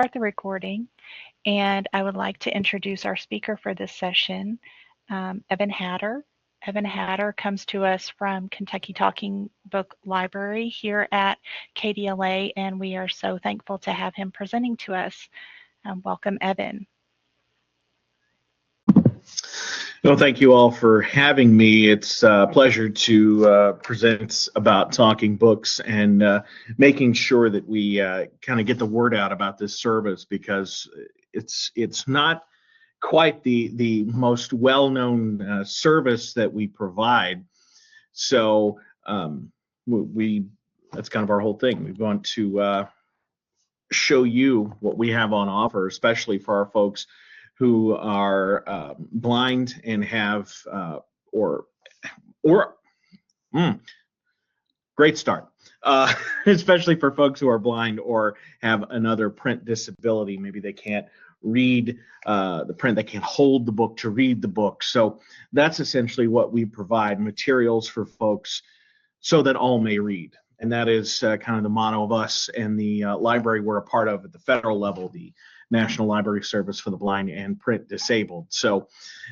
start the recording, and I would like to introduce our speaker for this session, Evan Hatter. Evan Hatter comes to us from Kentucky Talking Book Library here at KDLA, and we are so thankful to have him presenting to us. Welcome, Evan. Well, thank you all for having me. It's a pleasure to present about talking books and making sure that we kind of get the word out about this service, because it's not quite the most well-known service that we provide. So that's kind of our whole thing. We want to show you what we have on offer, especially for our folks who are blind and have great start, especially for folks who are blind or have another print disability. Maybe they can't read the print, they can't hold the book to read the book. So that's essentially what we provide, materials for folks so that all may read. And that is kind of the motto of us and the library we're a part of at the federal level, the National Library Service for the Blind and Print Disabled. So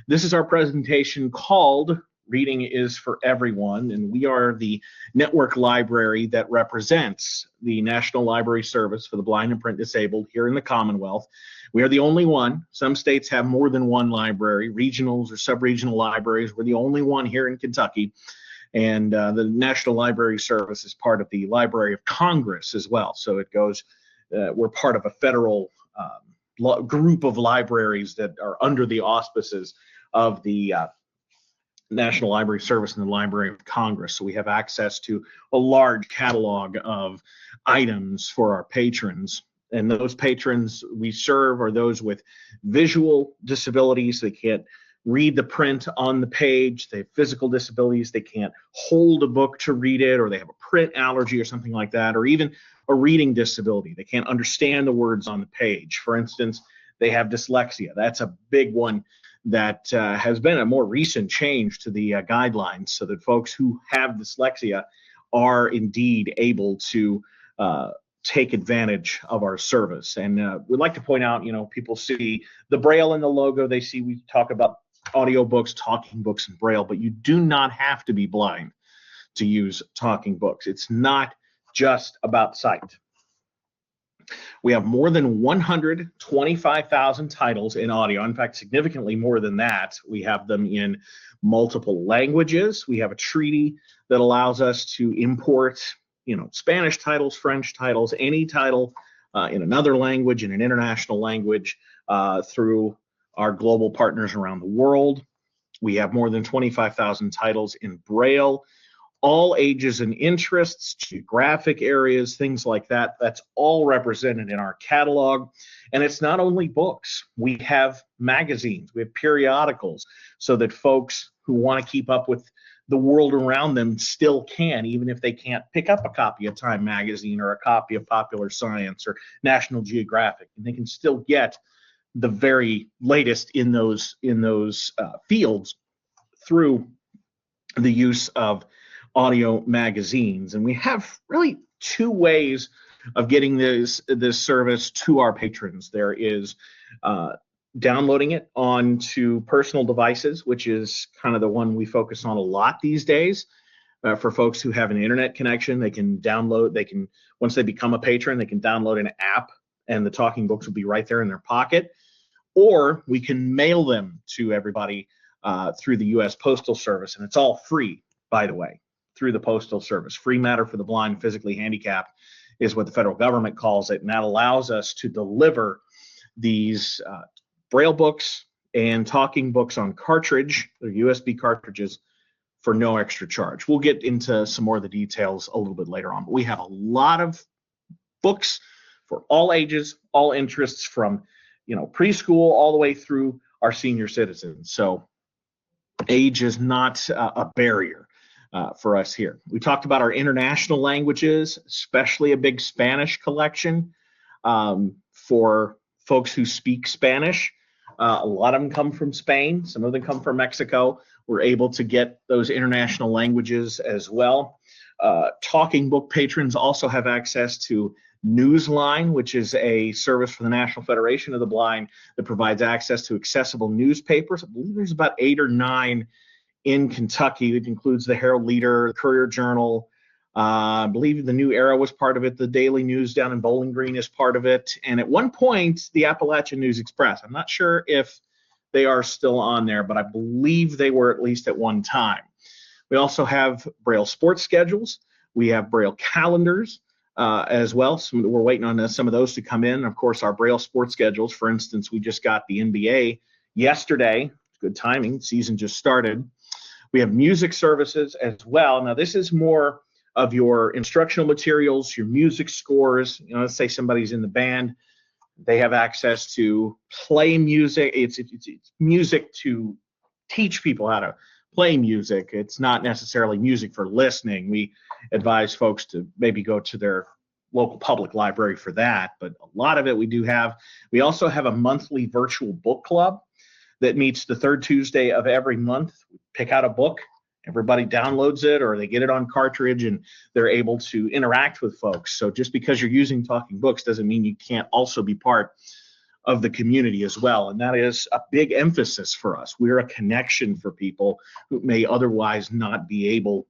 this is our presentation called Reading is for Everyone, and we are the network library that represents the National Library Service for the Blind and Print Disabled here in the Commonwealth. We are the only one. Some states have more than one library, regionals or sub-regional libraries. We're the only one here in Kentucky. And the National Library Service is part of the Library of Congress as well. So it goes, we're part of a federal group of libraries that are under the auspices of the National Library Service and the Library of Congress. So we have access to a large catalog of items for our patrons. And those patrons we serve are those with visual disabilities. They can't read the print on the page. They have physical disabilities. They can't hold a book to read it, or they have a print allergy or something like that, or even a reading disability. They can't understand the words on the page. For instance, they have dyslexia. That's a big one that has been a more recent change to the guidelines, so that folks who have dyslexia are indeed able to take advantage of our service. And we'd like to point out, people see the Braille in the logo. They see we talk about audiobooks, talking books, and Braille, but you do not have to be blind to use talking books. It's not just about sight. We have more than 125,000 titles in audio. In fact, significantly more than that. We have them in multiple languages. We have a treaty that allows us to import, Spanish titles, French titles, any title in another language, in an international language, through our global partners around the world. We have more than 25,000 titles in Braille, all ages and interests, geographic areas, things like that. That's all represented in our catalog. And it's not only books. We have magazines, we have periodicals, so that folks who want to keep up with the world around them still can, even if they can't pick up a copy of Time magazine or a copy of Popular Science or National Geographic. And they can still get the very latest in those fields through the use of audio magazines. And we have really two ways of getting this service to our patrons. There is downloading it onto personal devices, which is kind of the one we focus on a lot these days. For folks who have an internet connection, they can once they become a patron, they can download an app, and the talking books will be right there in their pocket. Or we can mail them to everybody through the U.S. Postal Service, and it's all free, by the way, through the Postal Service. Free matter for the blind and physically handicapped is what the federal government calls it, and that allows us to deliver these Braille books and talking books on cartridge, they're USB cartridges, for no extra charge. We'll get into some more of the details a little bit later on, but we have a lot of books for all ages, all interests, from preschool all the way through our senior citizens. So age is not a barrier for us here. We talked about our international languages, especially a big Spanish collection for folks who speak Spanish. A lot of them come from Spain. Some of them come from Mexico. We're able to get those international languages as well. Talking Book patrons also have access to Newsline, which is a service for the National Federation of the Blind that provides access to accessible newspapers. I believe there's about 8 or 9 in Kentucky. It includes the Herald Leader, the Courier Journal. I believe the New Era was part of it. The Daily News down in Bowling Green is part of it. And at one point, the Appalachian News Express. I'm not sure if they are still on there, but I believe they were at least at one time. We also have Braille sports schedules. We have Braille calendars as well. So we're waiting on some of those to come in. Of course, our Braille sports schedules. For instance, we just got the NBA yesterday. Good timing. Season just started. We have music services as well. Now, this is more of your instructional materials, your music scores. Let's say somebody's in the band. They have access to play music. It's music to teach people how to play music. It's not necessarily music for listening. We advise folks to maybe go to their local public library for that, but a lot of it we do have. We also have a monthly virtual book club that meets the third Tuesday of every month. We pick out a book, everybody downloads it, or they get it on cartridge, and they're able to interact with folks. So just because you're using Talking Books doesn't mean you can't also be part of the community as well. And that is a big emphasis for us. We're a connection for people who may otherwise not be able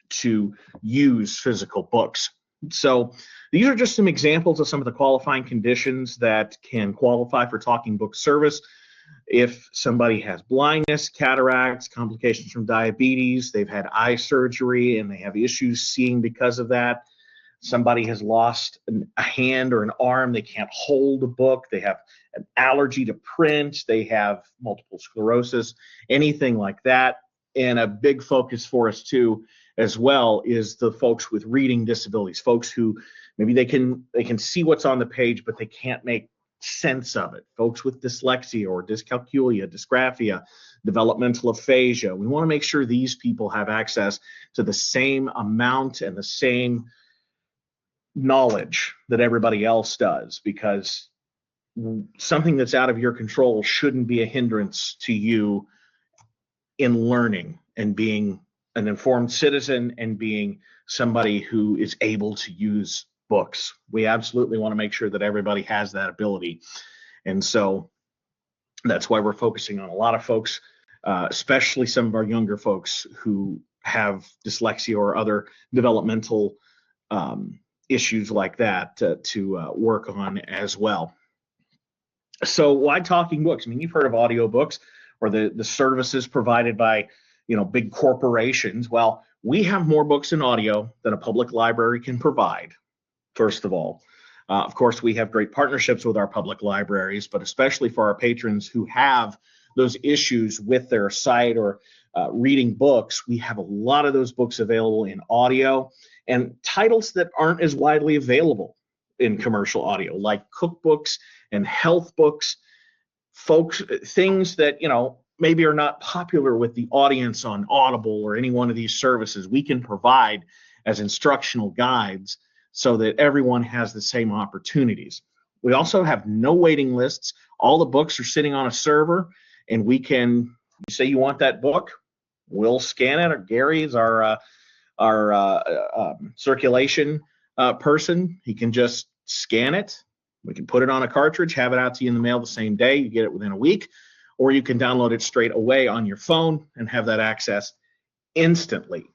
to use physical books. So these are just some examples of some of the qualifying conditions that can qualify for Talking Book service. If somebody has blindness, cataracts, complications from diabetes, they've had eye surgery and they have issues seeing because of that, somebody has lost a hand or an arm, they can't hold a book, they have an allergy to print, they have multiple sclerosis, anything like that. And a big focus for us too as well is the folks with reading disabilities, folks who maybe they can see what's on the page, but they can't make sense of it. Folks with dyslexia or dyscalculia, dysgraphia, developmental aphasia. We want to make sure these people have access to the same amount and the same knowledge that everybody else does, because something that's out of your control shouldn't be a hindrance to you in learning and being an informed citizen and being somebody who is able to use books. We absolutely want to make sure that everybody has that ability. And so that's why we're focusing on a lot of folks, especially some of our younger folks who have dyslexia or other developmental issues like that to work on as well. So why Talking Books? I mean, you've heard of audiobooks or the services provided by, big corporations. Well, we have more books in audio than a public library can provide, first of all. Of course, we have great partnerships with our public libraries, but especially for our patrons who have those issues with their sight or reading books, we have a lot of those books available in audio and titles that aren't as widely available in commercial audio, like cookbooks and health books, folks, things that, maybe are not popular with the audience on Audible or any one of these services. We can provide as instructional guides so that everyone has the same opportunities. We also have no waiting lists. All the books are sitting on a server, and you say you want that book, we'll scan it. Or Gary is our circulation person. He can just scan it. We can put it on a cartridge, have it out to you in the mail the same day. You get it within a week, or you can download it straight away on your phone and have that access instantly.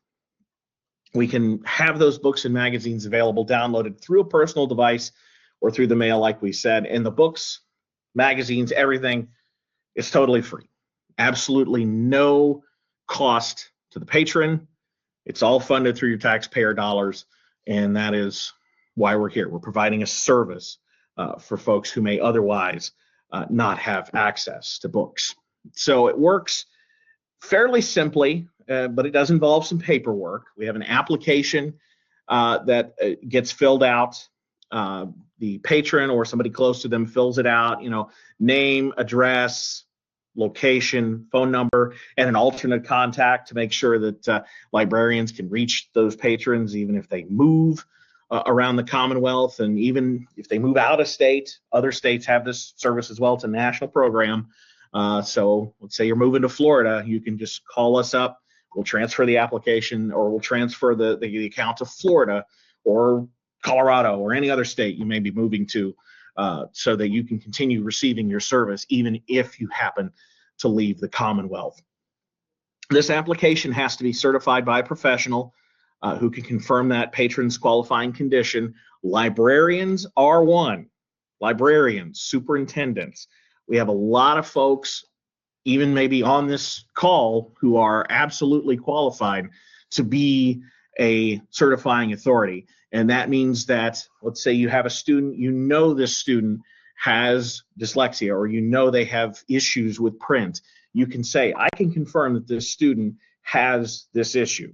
We can have those books and magazines available, downloaded through a personal device or through the mail, like we said. And the books, magazines, everything is totally free. Absolutely no cost to the patron. It's all funded through your taxpayer dollars, and that is why we're here. We're providing a service for folks who may otherwise not have access to books. So it works fairly simply, but it does involve some paperwork. We have an application that gets filled out. The patron or somebody close to them fills it out, name, address, location, phone number, and an alternate contact to make sure that librarians can reach those patrons even if they move around the Commonwealth, and even if they move out of state. Other states have this service as well. It's a national program. So let's say you're moving to Florida, you can just call us up. we'll transfer the application, or we'll transfer the account to Florida or Colorado or any other state you may be moving to, so that you can continue receiving your service even if you happen to leave the Commonwealth. This application has to be certified by a professional who can confirm that patron's qualifying condition. Librarians are one. Librarians, superintendents. We have a lot of folks, even maybe on this call, who are absolutely qualified to be a certifying authority. And that means that, let's say you have a student, you know this student has dyslexia, or you know they have issues with print. You can say, I can confirm that this student has this issue.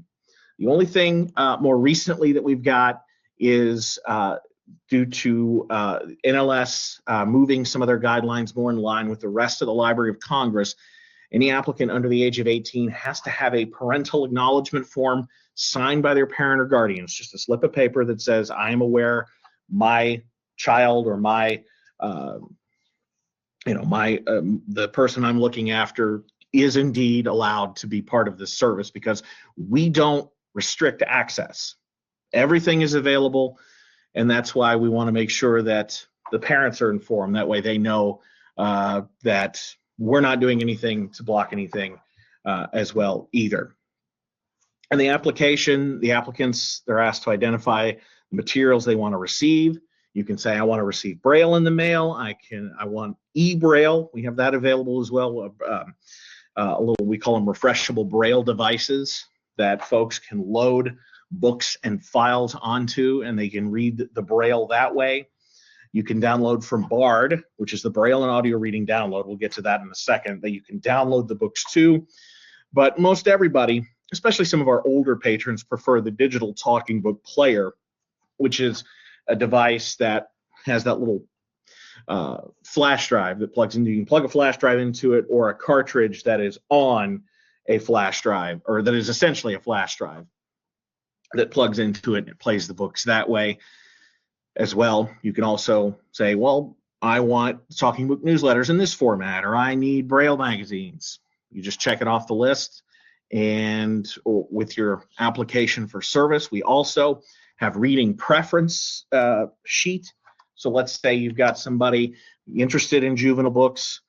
The only thing more recently that we've got is due to NLS moving some of their guidelines more in line with the rest of the Library of Congress. Any applicant under the age of 18 has to have a parental acknowledgement form signed by their parent or guardian. It's just a slip of paper that says, I am aware my child or my the person I'm looking after is indeed allowed to be part of this service, because we don't restrict access. Everything is available, and that's why we want to make sure that the parents are informed. That way they know that we're not doing anything to block anything as well either. And the application, the applicants, they're asked to identify the materials they want to receive. You can say, I want to receive Braille in the mail. I want e-Braille. We have that available as well. We call them refreshable Braille devices that folks can load books and files onto, and they can read the Braille that way. You can download from Bard, which is the Braille and audio reading download. We'll get to that in a second, that you can download the books to. But most everybody, especially some of our older patrons, prefer the digital talking book player, which is a device that has that little flash drive that plugs into. You can plug a flash drive into it, or a cartridge that is on a flash drive, or that is essentially a flash drive that plugs into it and it plays the books that way as well. You can also say, well, I want talking book newsletters in this format, or I need Braille magazines. You just check it off the list. And with your application for service, we also have reading preference sheet. So let's say you've got somebody interested in juvenile books.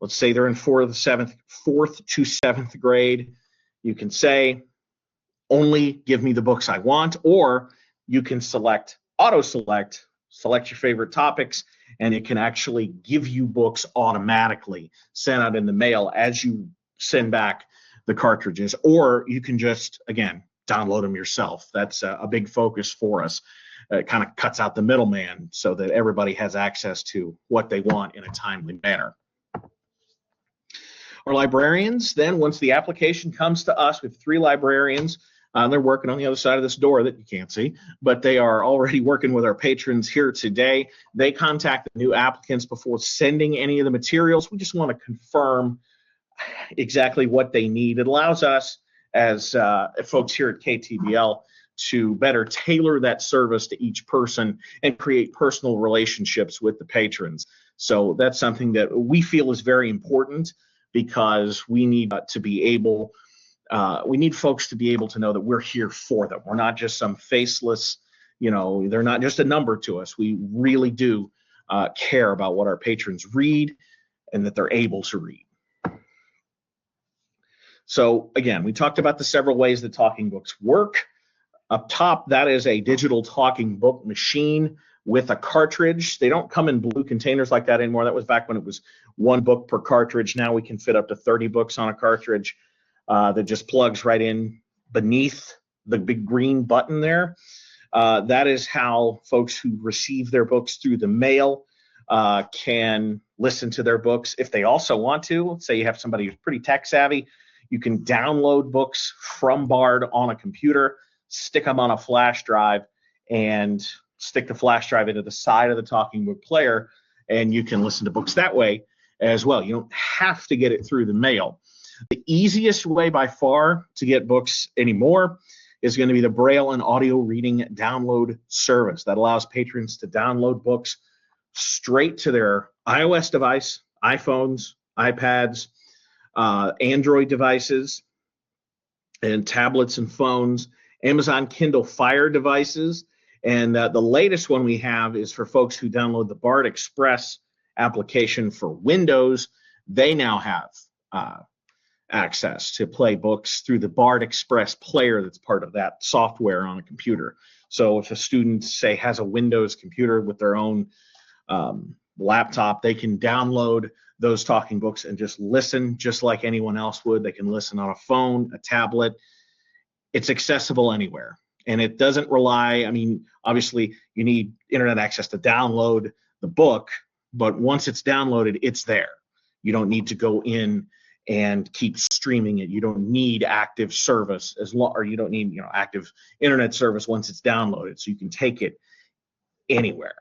Let's say they're in fourth to seventh grade. You can say, only give me the books I want, or you can auto-select your favorite topics, and it can actually give you books automatically sent out in the mail as you send back the cartridges, or you can just, again, download them yourself. That's a big focus for us. It kind of cuts out the middleman so that everybody has access to what they want in a timely manner. Our librarians, then, once the application comes to us, we have 3 librarians. They're working on the other side of this door that you can't see, but they are already working with our patrons here today. They contact the new applicants before sending any of the materials. We just want to confirm exactly what they need. It allows us, as folks here at KTBL, to better tailor that service to each person and create personal relationships with the patrons. So that's something that we feel is very important, because we need to be able, we need folks to be able to know that we're here for them. We're not just some faceless, they're not just a number to us. We really do care about what our patrons read and that they're able to read. So again, we talked about the several ways that talking books work. Up top, that is a digital talking book machine with a cartridge. They don't come in blue containers like that anymore. That was back when it was 1 book per cartridge. Now we can fit up to 30 books on a cartridge that just plugs right in beneath the big green button there. That is how folks who receive their books through the mail can listen to their books. If they also want to, let's say you have somebody who's pretty tech savvy, you can download books from Bard on a computer, stick them on a flash drive, and stick the flash drive into the side of the talking book player, and you can listen to books that way as well. You don't have to get it through the mail. The easiest way by far to get books anymore is going to be the Braille and audio reading download service that allows patrons to download books straight to their iOS device, iPhones, iPads, Android devices. and tablets and phones, Amazon Kindle Fire devices. And the latest one we have is for folks who download the BARD Express application for Windows. They now have access to play books through the BARD Express player that's part of that software on a computer. So if a student, say, has a Windows computer with their own laptop, they can download those talking books and just listen just like anyone else would. They can listen on a phone, a tablet. It's accessible anywhere. And it doesn't rely, I mean, obviously you need internet access to download the book, but once it's downloaded, it's there. You don't need to go in and keep streaming it. You don't need active service or you don't need, active internet service once it's downloaded. So you can take it anywhere.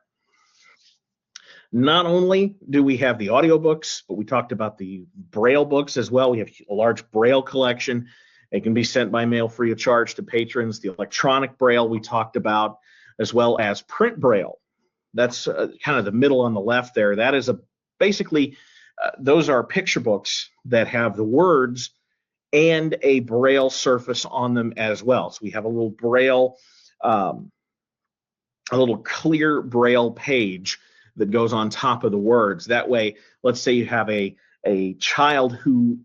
Not only do we have the audiobooks, but we talked about the Braille books as well. We have a large Braille collection. It can be sent by mail free of charge to patrons. The electronic Braille we talked about, as well as print Braille. That's kind of the middle on the left there. That is basically, those are picture books that have the words and a Braille surface on them as well. So we have a little Braille, a little clear Braille page that goes on top of the words. That way, let's say you have a child who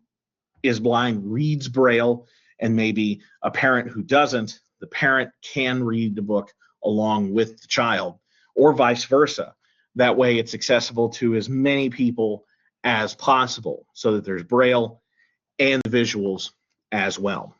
is blind, reads Braille, and maybe a parent who doesn't, the parent can read the book along with the child, or vice versa. That way it's accessible to as many people as possible, so that there's Braille and the visuals as well.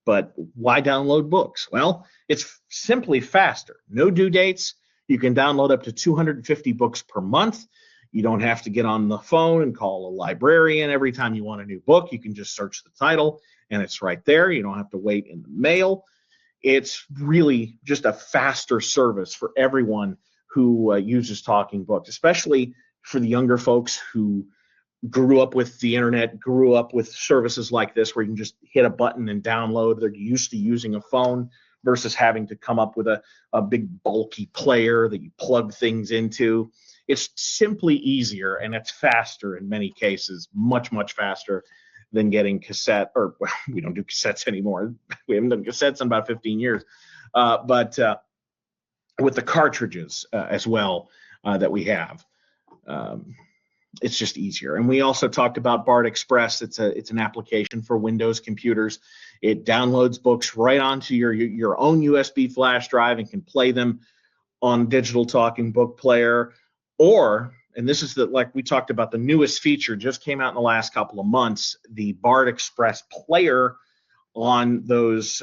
But why download books? Well, it's simply faster. No due dates. You can download up to 250 books per month. You don't have to get on the phone and call a librarian every time you want a new book. You can just search the title and it's right there. You don't have to wait in the mail. It's really just a faster service for everyone who uses talking books, especially for the younger folks who grew up with the internet, grew up with services like this where you can just hit a button and download. They're used to using a phone versus having to come up with a big bulky player that you plug things into. It's simply easier, and it's faster in many cases, much, much faster than getting cassette, or well, we don't do cassettes anymore. We haven't done cassettes in about 15 years. But with the cartridges as well that we have, it's just easier. And we also talked about BARD Express. It's an application for Windows computers. It downloads books right onto your own USB flash drive and can play them on digital talking book player. Or, and this is like we talked about, the newest feature just came out in the last couple of months, the BARD Express player on those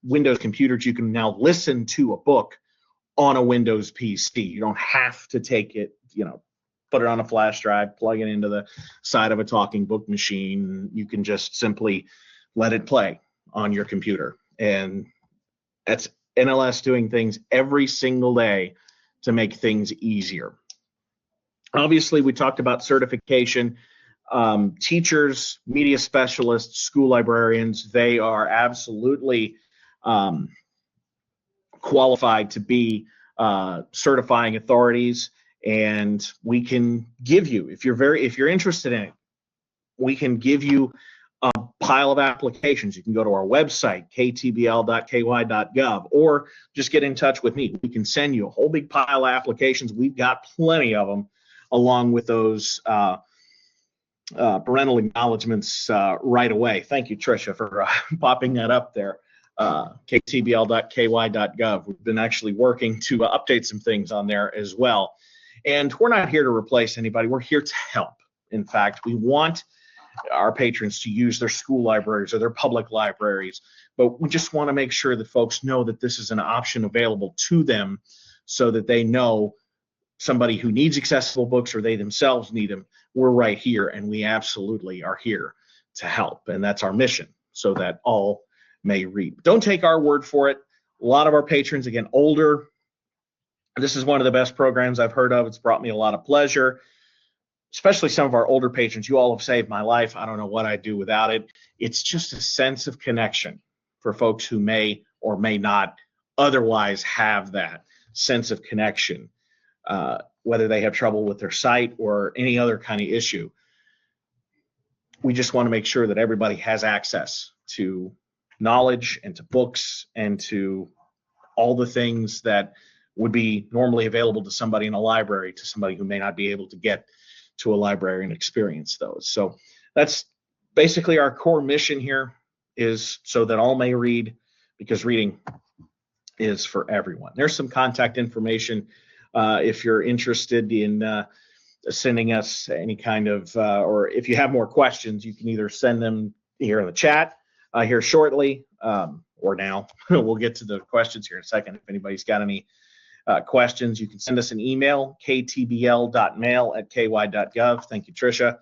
Windows computers. You can now listen to a book on a Windows PC. You don't have to take it, put it on a flash drive, plug it into the side of a talking book machine. You can just simply let it play on your computer. And that's NLS doing things every single day to make things easier. Obviously, we talked about certification. Teachers, media specialists, school librarians, they are absolutely qualified to be certifying authorities. And we can give you, if you're interested in it, we can give you a pile of applications. You can go to our website, ktbl.ky.gov, or just get in touch with me. We can send you a whole big pile of applications. We've got plenty of them, along with those parental acknowledgments right away. Thank you, Tricia, for popping that up there. ktbl.ky.gov. We've been actually working to update some things on there as well. And we're not here to replace anybody. We're here to help. In fact, we want our patrons to use their school libraries or their public libraries, but we just want to make sure that folks know that this is an option available to them, so that they know somebody who needs accessible books or they themselves need them. We're right here, and we absolutely are here to help. And that's our mission, so that all may read. Don't take our word for it. A lot of our patrons, again, older. This is one of the best programs I've heard of. It's brought me a lot of pleasure, especially some of our older patrons. You all have saved my life. I don't know what I'd do without it. It's just a sense of connection for folks who may or may not otherwise have that sense of connection, whether they have trouble with their sight or any other kind of issue. We just want to make sure that everybody has access to knowledge and to books and to all the things that would be normally available to somebody in a library, to somebody who may not be able to get to a library and experience those. So that's basically our core mission here, is so that all may read, because reading is for everyone. There's some contact information if you're interested in sending us any kind of, or if you have more questions, you can either send them here in the chat here shortly, or now. We'll get to the questions here in a second. If anybody's got any questions, you can send us an email, ktbl.mail@ky.gov. Thank you, Tricia.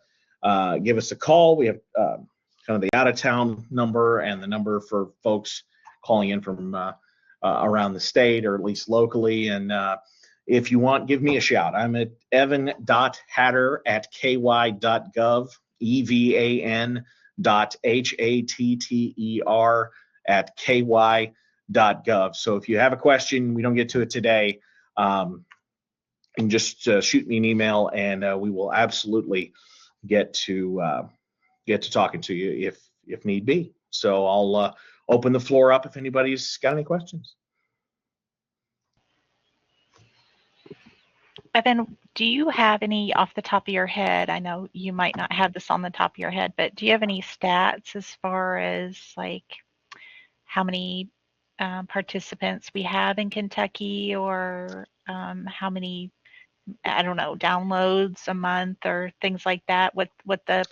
Give us a call. We have kind of the out-of-town number and the number for folks calling in from around the state, or at least locally. And if you want, give me a shout. I'm at evan.hatter@ky.gov, evan.hatter@ky.gov. So if you have a question, we don't get to it today, you can just shoot me an email, and we will absolutely get to talking to you if need be. So I'll open the floor up if anybody's got any questions. Evan, do you have any off the top of your head? I know you might not have this on the top of your head, but do you have any stats as far as like how many participants we have in Kentucky, or how many, I don't know, downloads a month or things like that? What the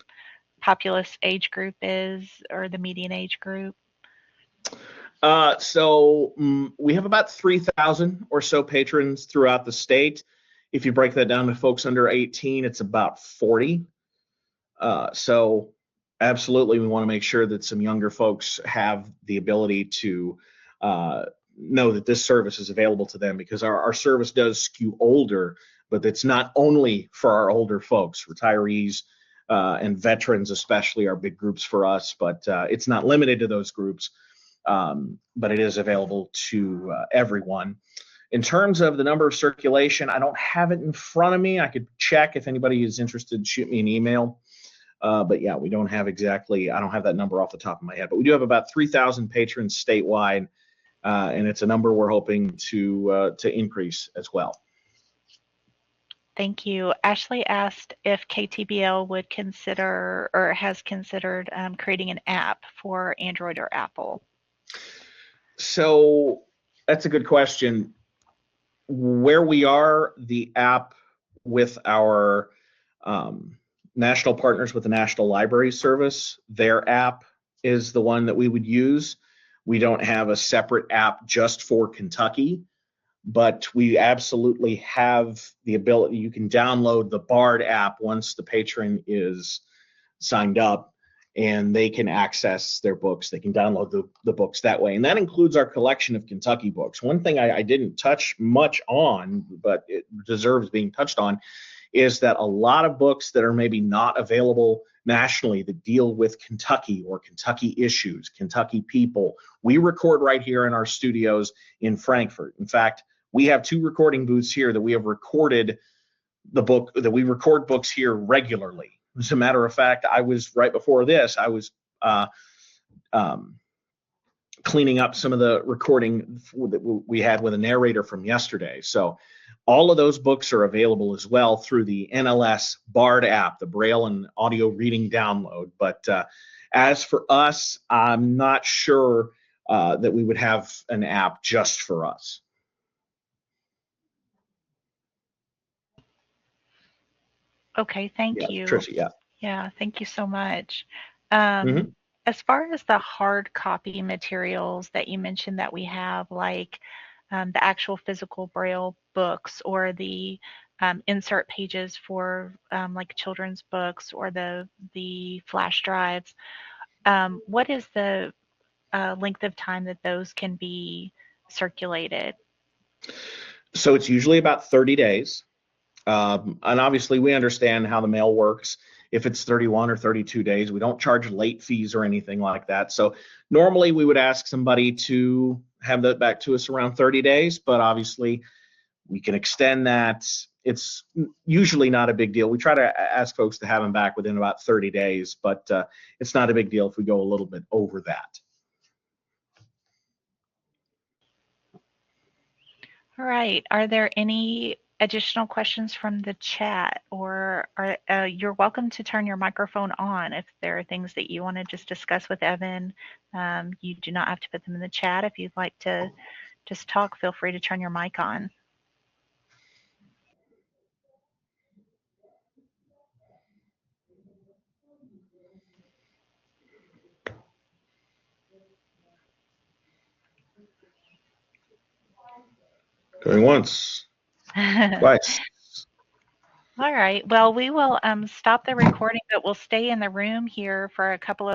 populous age group is, or the median age group? So we have about 3,000 or so patrons throughout the state. If you break that down to folks under 18, it's about 40. So absolutely, we want to make sure that some younger folks have the ability to know that this service is available to them, because our service does skew older, but it's not only for our older folks. Retirees and veterans especially are big groups for us, but it's not limited to those groups, but it is available to everyone. In terms of the number of circulation, I don't have it in front of me. I could check. If anybody is interested, shoot me an email. But yeah, we don't have exactly, I don't have that number off the top of my head, but we do have about 3,000 patrons statewide, and it's a number we're hoping to increase as well. Thank you. Ashley asked if KTBL would consider, or has considered, creating an app for Android or Apple. So that's a good question. Where we are, the app with our national partners with the National Library Service, their app is the one that we would use. We don't have a separate app just for Kentucky, but we absolutely have the ability. You can download the BARD app once the patron is signed up, and they can access their books. They can download the books that way. And that includes our collection of Kentucky books. One thing I didn't touch much on, but it deserves being touched on, is that a lot of books that are maybe not available nationally that deal with Kentucky or Kentucky issues, Kentucky people, we record right here in our studios in Frankfort. In fact, we have 2 recording booths here that we have recorded the book, that we record books here regularly. As a matter of fact, I was right before this, I was cleaning up some of the recording that we had with a narrator from yesterday. So all of those books are available as well through the NLS BARD app, the Braille and Audio Reading Download. But as for us, I'm not sure that we would have an app just for us. Okay, thank you. Tricia, yeah. Yeah, thank you so much. As far as the hard copy materials that you mentioned that we have, like the actual physical Braille books, or the insert pages for like children's books, or the flash drives, what is the length of time that those can be circulated? So it's usually about 30 days. And obviously we understand how the mail works. If it's 31 or 32 days, we don't charge late fees or anything like that. So normally we would ask somebody to have that back to us around 30 days, but obviously we can extend that. It's usually not a big deal. We try to ask folks to have them back within about 30 days, but it's not a big deal if we go a little bit over that. All right. Are there any additional questions from the chat, or you're welcome to turn your microphone on if there are things that you want to just discuss with Evan. You do not have to put them in the chat. If you'd like to just talk, feel free to turn your mic on. Going once, twice. All right. Well, we will stop the recording, but we'll stay in the room here for a couple of